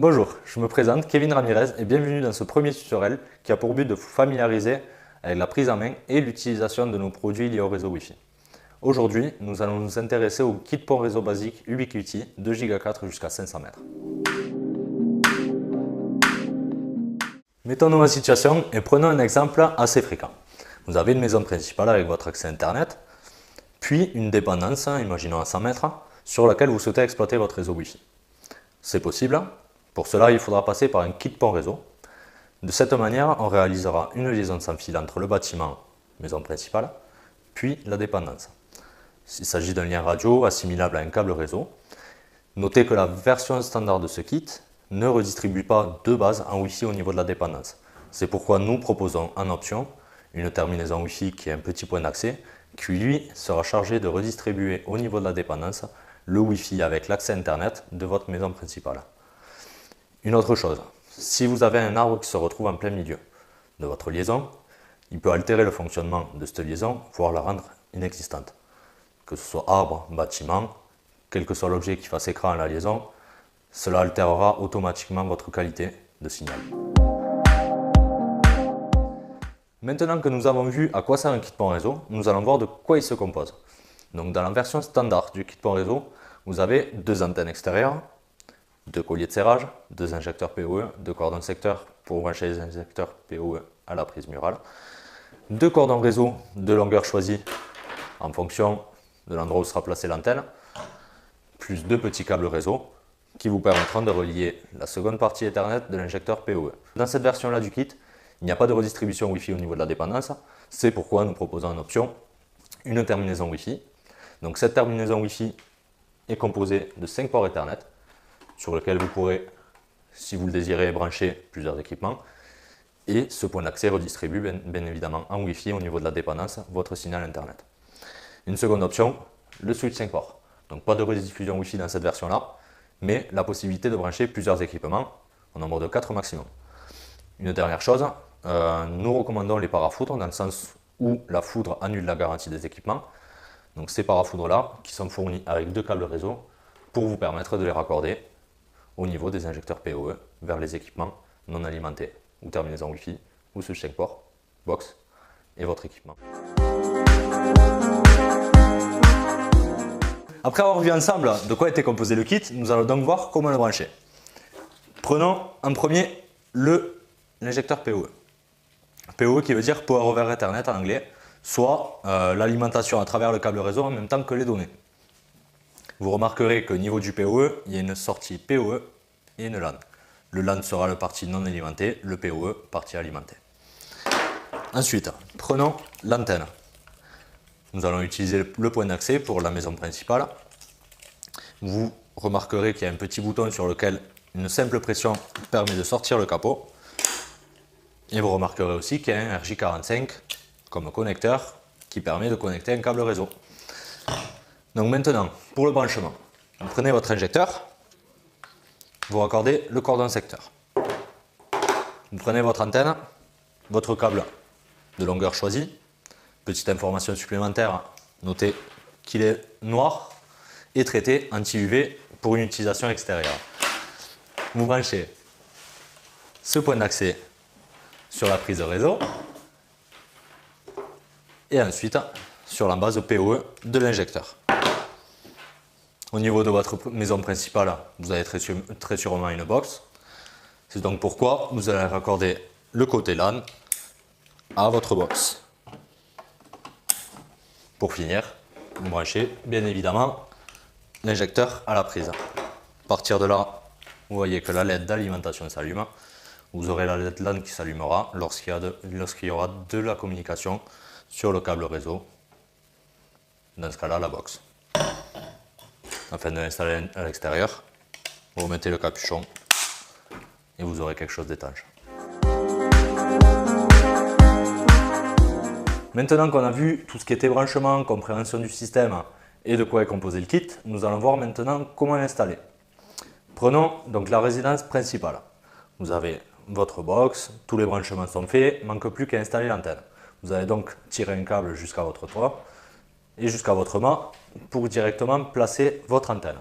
Bonjour, je me présente Kevin Ramirez et bienvenue dans ce premier tutoriel qui a pour but de vous familiariser avec la prise en main et l'utilisation de nos produits liés au réseau Wi-Fi. Aujourd'hui, nous allons nous intéresser au kit pont réseau basique Ubiquiti 2 Go 4 jusqu'à 500 mètres. Mettons-nous en situation et prenons un exemple assez fréquent. Vous avez une maison principale avec votre accès Internet, puis une dépendance, imaginons à 100 mètres, sur laquelle vous souhaitez exploiter votre réseau Wi-Fi. C'est possible. Pour cela, il faudra passer par un kit pont réseau. De cette manière, on réalisera une liaison sans fil entre le bâtiment, maison principale, puis la dépendance. Il s'agit d'un lien radio assimilable à un câble réseau. Notez que la version standard de ce kit ne redistribue pas de base en Wi-Fi au niveau de la dépendance. C'est pourquoi nous proposons en option une terminaison Wi-Fi qui est un petit point d'accès, qui lui sera chargé de redistribuer au niveau de la dépendance le Wi-Fi avec l'accès Internet de votre maison principale. Une autre chose, si vous avez un arbre qui se retrouve en plein milieu de votre liaison, il peut altérer le fonctionnement de cette liaison, voire la rendre inexistante. Que ce soit arbre, bâtiment, quel que soit l'objet qui fasse écran à la liaison, cela altérera automatiquement votre qualité de signal. Maintenant que nous avons vu à quoi sert un kit pont réseau, nous allons voir de quoi il se compose. Donc dans la version standard du kit pont réseau, vous avez deux antennes extérieures, deux colliers de serrage, deux injecteurs PoE, deux cordons secteurs pour brancher les injecteurs PoE à la prise murale, deux cordons réseau de longueur choisie en fonction de l'endroit où sera placée l'antenne, plus deux petits câbles réseau qui vous permettront de relier la seconde partie Ethernet de l'injecteur PoE. Dans cette version-là du kit, il n'y a pas de redistribution Wi-Fi au niveau de la dépendance, c'est pourquoi nous proposons en option une terminaison Wi-Fi. Donc cette terminaison Wi-Fi est composée de 5 ports Ethernet sur lequel vous pourrez, si vous le désirez, brancher plusieurs équipements. Et ce point d'accès redistribue bien évidemment en Wi-Fi au niveau de la dépendance votre signal Internet. Une seconde option, le switch 5 ports. Donc pas de rediffusion Wi-Fi dans cette version-là, mais la possibilité de brancher plusieurs équipements, au nombre de 4 maximum. Une dernière chose, nous recommandons les parafoudres dans le sens où la foudre annule la garantie des équipements. Donc ces parafoudres-là, qui sont fournis avec deux câbles réseau, pour vous permettre de les raccorder au niveau des injecteurs PoE vers les équipements non alimentés, ou terminaison Wi-Fi, ou switch 5 port, box et votre équipement. Après avoir vu ensemble de quoi était composé le kit, nous allons donc voir comment le brancher. Prenons en premier l'injecteur PoE. PoE qui veut dire Power over Ethernet en anglais, soit l'alimentation à travers le câble réseau en même temps que les données. Vous remarquerez qu'au niveau du PoE, il y a une sortie PoE et une LAN. Le LAN sera la partie non alimentée, le PoE partie alimentée. Ensuite, prenons l'antenne. Nous allons utiliser le point d'accès pour la maison principale. Vous remarquerez qu'il y a un petit bouton sur lequel une simple pression permet de sortir le capot. Et vous remarquerez aussi qu'il y a un RJ45 comme connecteur qui permet de connecter un câble réseau. Donc maintenant, pour le branchement, vous prenez votre injecteur, vous raccordez le cordon secteur. Vous prenez votre antenne, votre câble de longueur choisie. Petite information supplémentaire, notez qu'il est noir et traité anti-UV pour une utilisation extérieure. Vous branchez ce point d'accès sur la prise de réseau et ensuite sur la base PoE de l'injecteur. Au niveau de votre maison principale, vous avez très sûrement une box. C'est donc pourquoi vous allez raccorder le côté LAN à votre box. Pour finir, vous branchez bien évidemment l'injecteur à la prise. À partir de là, vous voyez que la LED d'alimentation s'allume. Vous aurez la LED LAN qui s'allumera lorsqu'il y aura de la communication sur le câble réseau, dans ce cas-là la box. Afin de l'installer à l'extérieur, vous remettez le capuchon et vous aurez quelque chose d'étanche. Maintenant qu'on a vu tout ce qui était branchement, compréhension du système et de quoi est composé le kit, nous allons voir maintenant comment l'installer. Prenons donc la résidence principale. Vous avez votre box, tous les branchements sont faits, il ne manque plus qu'à installer l'antenne. Vous allez donc tirer un câble jusqu'à votre toit et jusqu'à votre mât pour directement placer votre antenne.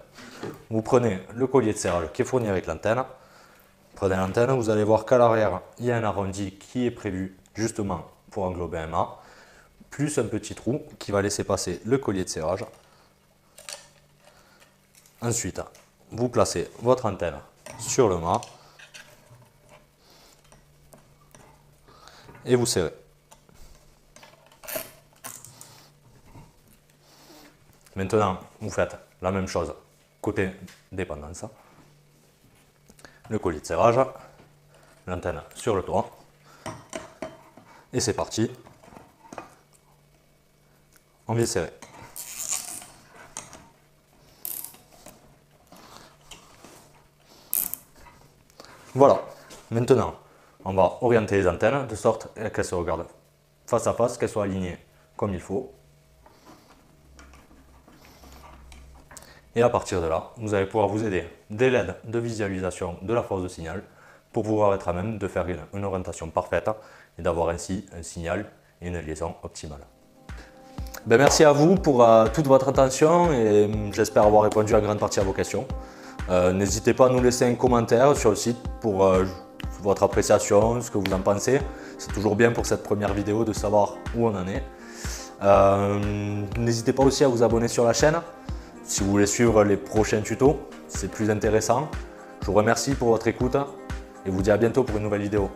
Vous prenez le collier de serrage qui est fourni avec l'antenne, Prenez l'antenne, vous allez voir qu'à l'arrière, il y a un arrondi qui est prévu justement pour englober un mât, plus un petit trou qui va laisser passer le collier de serrage. Ensuite, vous placez votre antenne sur le mât et vous serrez. Maintenant, vous faites la même chose côté dépendance. Le collier de serrage, l'antenne sur le toit. Et c'est parti. On vient serrer. Voilà. Maintenant, on va orienter les antennes de sorte qu'elles se regardent face à face, qu'elles soient alignées comme il faut. Et à partir de là, vous allez pouvoir vous aider des LED de visualisation de la force de signal pour pouvoir être à même de faire une orientation parfaite et d'avoir ainsi un signal et une liaison optimale. Ben, merci à vous pour toute votre attention et j'espère avoir répondu en grande partie à vos questions. N'hésitez pas à nous laisser un commentaire sur le site pour votre appréciation, ce que vous en pensez. C'est toujours bien pour cette première vidéo de savoir où on en est. N'hésitez pas aussi à vous abonner sur la chaîne si vous voulez suivre les prochains tutos, c'est plus intéressant. Je vous remercie pour votre écoute et vous dis à bientôt pour une nouvelle vidéo.